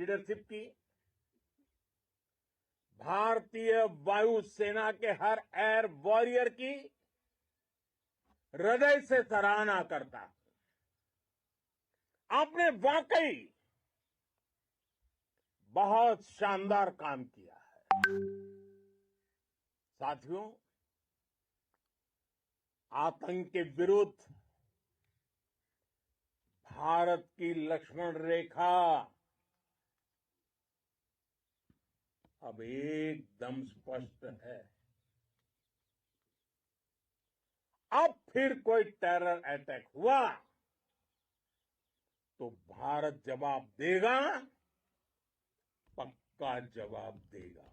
Leadership की भारतीय वायुसेना के हर एयर वॉरियर की हृदय से सराहना करता हूं। आपने वाकई बहुत शानदार काम किया है। साथियों, आतंक के विरुद्ध भारत की लक्ष्मण रेखा अब एकदम स्पष्ट है। अब फिर कोई टेरर अटैक हुआ तो भारत जवाब देगा, पक्का जवाब देगा।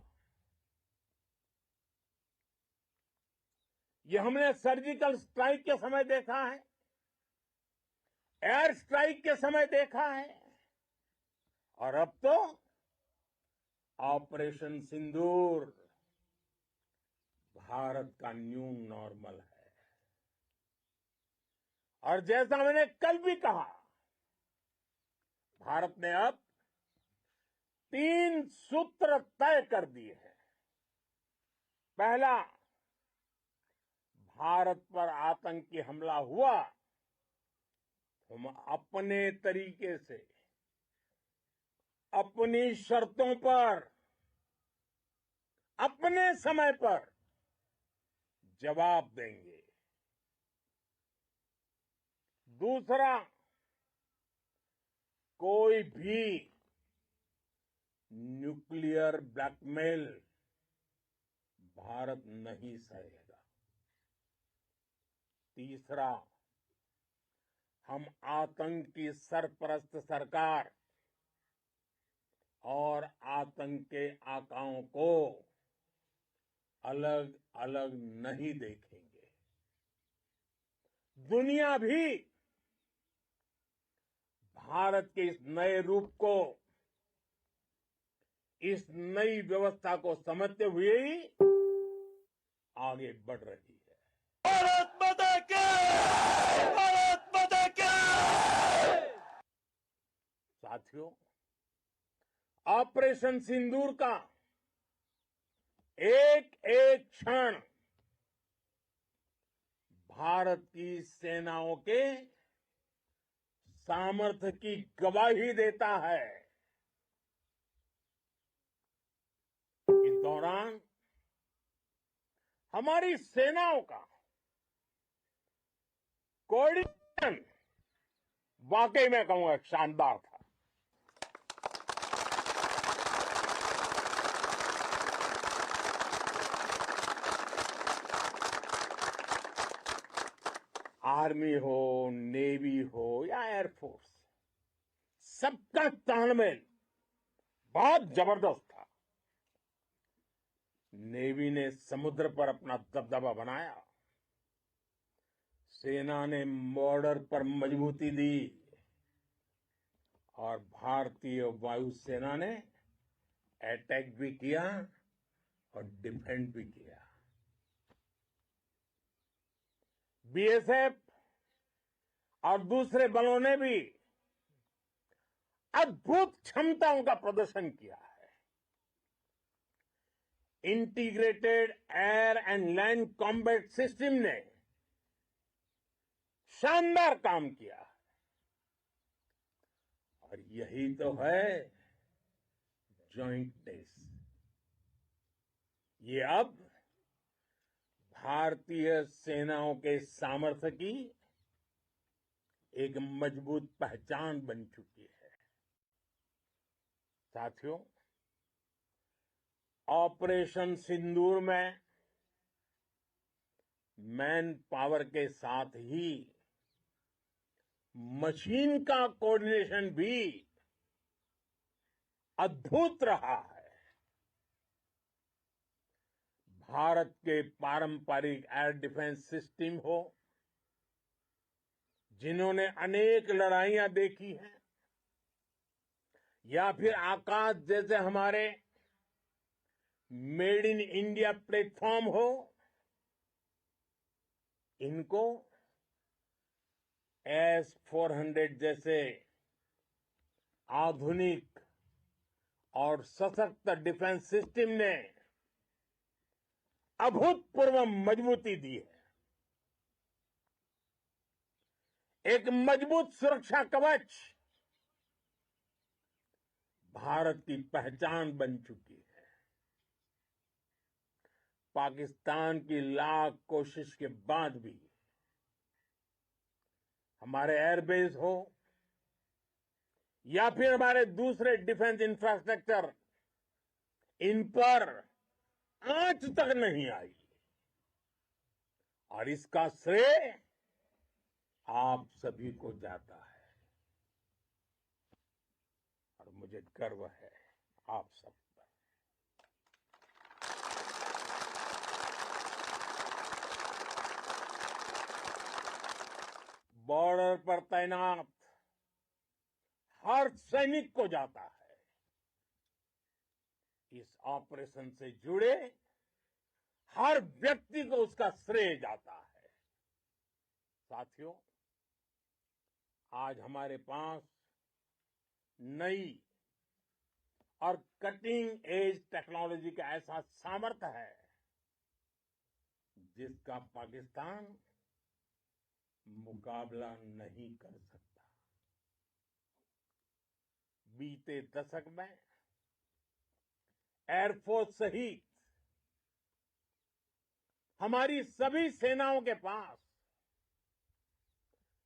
ये हमने सर्जिकल स्ट्राइक के समय देखा है, एयर स्ट्राइक के समय देखा है, और अब तो ऑपरेशन सिंदूर भारत का न्यू नॉर्मल है। और जैसा मैंने कल भी कहा, भारत ने अब 3 सूत्र तय कर दिए हैं। पहला, भारत पर आतंकी हमला हुआ, हम अपने तरीके से, अपनी शर्तों पर, अपने समय पर जवाब देंगे। दूसरा, कोई भी न्यूक्लियर ब्लैकमेल भारत नहीं सहेगा। तीसरा, हम आतंक की सरपरस्त सरकार और आतंक के आकाओं को अलग अलग नहीं देखेंगे। दुनिया भी भारत के इस नए रूप को, इस नई व्यवस्था को समझते हुए ही आगे बढ़ रही है। भारत माता की! भारत माता की! साथियों, ऑपरेशन सिंदूर का एक एक क्षण भारत की सेनाओं के सामर्थ्य की गवाही देता है। इस दौरान हमारी सेनाओं का कोऑर्डिनेशन वाकई में कहूंगा शानदार था। आर्मी हो, नेवी हो या एयरफोर्स, सबका तालमेल बहुत जबरदस्त था। नेवी ने समुद्र पर अपना दबदबा बनाया, सेना ने बॉर्डर पर मजबूती दी और भारतीय वायुसेना ने अटैक भी किया और डिफेंड भी किया। बीएसएफ और दूसरे बलों ने भी अद्भुत क्षमताओं का प्रदर्शन किया है। Integrated air and land combat system ने शानदार काम किया है। और यही तो है जॉइंटनेस। ये अब भारतीय सेनाओं के सामर्थ्य की एक मजबूत पहचान बन चुकी है। साथियों, ऑपरेशन सिंदूर में मैन पावर के साथ ही मशीन का कोऑर्डिनेशन भी अद्भुत रहा है। भारत के पारंपरिक एयर डिफेंस सिस्टम हो, जिन्होंने अनेक लड़ाइयां देखी हैं, या फिर आकाश जैसे हमारे मेड इन इंडिया प्लेटफॉर्म हो, इनको S-400 जैसे आधुनिक और सशक्त डिफेंस सिस्टम ने अभूतपूर्व मजबूती दी है। एक मजबूत सुरक्षा कवच भारत की पहचान बन चुकी है। पाकिस्तान की लाख कोशिश के बाद भी हमारे एयरबेस हो या फिर हमारे दूसरे डिफेंस इंफ्रास्ट्रक्चर, इन पर आंच तक नहीं आई और इसका श्रेय आप सभी को जाता है और मुझे गर्व है आप सब पर। बॉर्डर पर तैनात हर सैनिक को जाता है। इस ऑपरेशन से जुड़े हर व्यक्ति को उसका श्रेय जाता है। साथियों, आज हमारे पास नई और कटिंग एज टेक्नोलॉजी का ऐसा सामर्थ्य है जिसका पाकिस्तान मुकाबला नहीं कर सकता। बीते दशक में एयरफोर्स सहित हमारी सभी सेनाओं के पास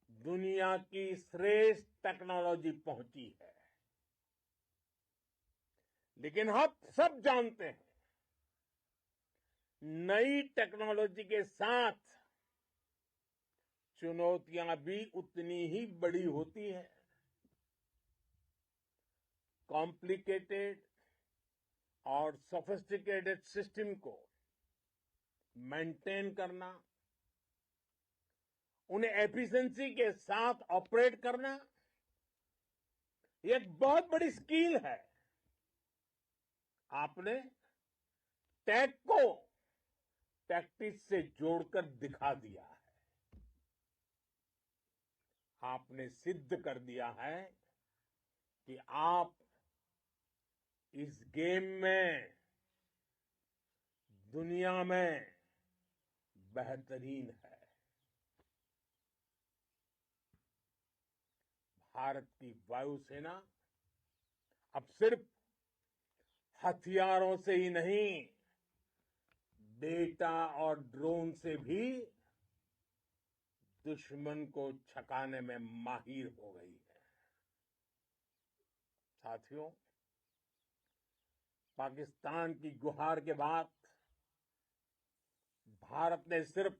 दुनिया की श्रेष्ठ टेक्नोलॉजी पहुंची है। लेकिन हम सब जानते हैं, नई टेक्नोलॉजी के साथ चुनौतियां भी उतनी ही बड़ी होती है। कॉम्प्लिकेटेड और सोफिस्टिकेटेड सिस्टम को मेंटेन करना, उन्हें एफिशिएंसी के साथ ऑपरेट करना, ये एक बहुत बड़ी स्किल है। आपने टैक को टैक्टिक्स से जोड़कर दिखा दिया है। आपने सिद्ध कर दिया है कि आप इस गेम में दुनिया में बेहतरीन है। भारत की वायुसेना अब सिर्फ हथियारों से ही नहीं, डेटा और ड्रोन से भी दुश्मन को छकाने में माहिर हो गई है। साथियों, पाकिस्तान की गुहार के बाद भारत ने सिर्फ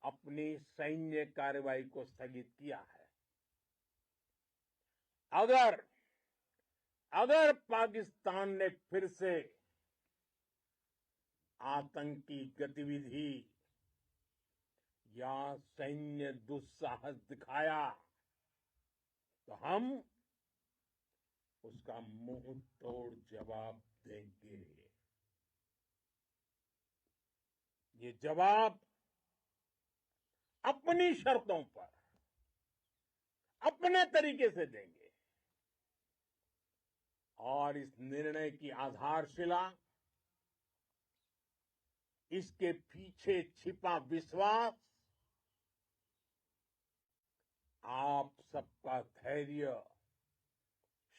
अपनी सैन्य कार्रवाई को स्थगित किया है। अगर पाकिस्तान ने फिर से आतंकी गतिविधि या सैन्य दुस्साहस दिखाया तो हम उसका मुंह तोड़ जवाब देंगे। ये जवाब अपनी शर्तों पर, अपने तरीके से देंगे और इस निर्णय की आधारशिला इसके पीछे छिपा विश्वास आप सबका धैर्य,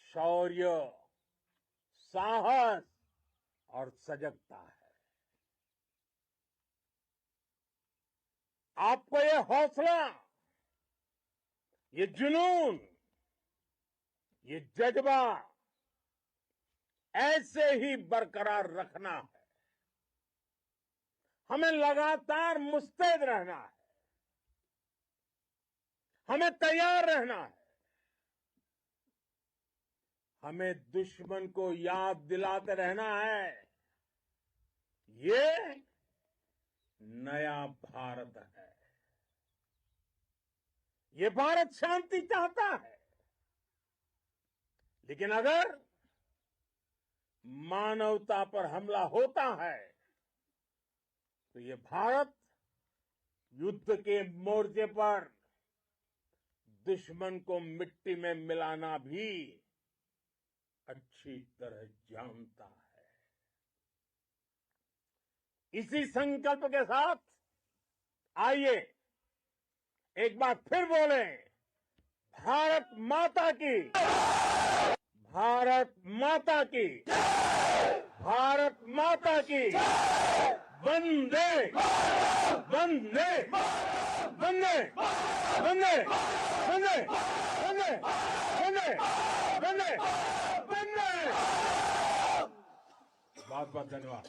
शौर्य, साहस और सजगता है। आपको ये हौसला, ये जुनून, ये जज्बा ऐसे ही बरकरार रखना है। हमें लगातार मुस्तैद रहना है, हमें तैयार रहना है। हमें दुश्मन को याद दिलाते रहना है, ये नया भारत है। ये भारत शांति चाहता है, लेकिन अगर मानवता पर हमला होता है तो ये भारत युद्ध के मोर्चे पर दुश्मन को मिट्टी में मिलाना भी अच्छी तरह जानता है। इसी संकल्प के साथ आइए एक बार फिर बोलें, भारत माता की, भारत माता की, भारत माता की, वंदे वंदे वंदे वंदे वंदे वंदे वंदे वंदे वंदे। बहुत बहुत धन्यवाद।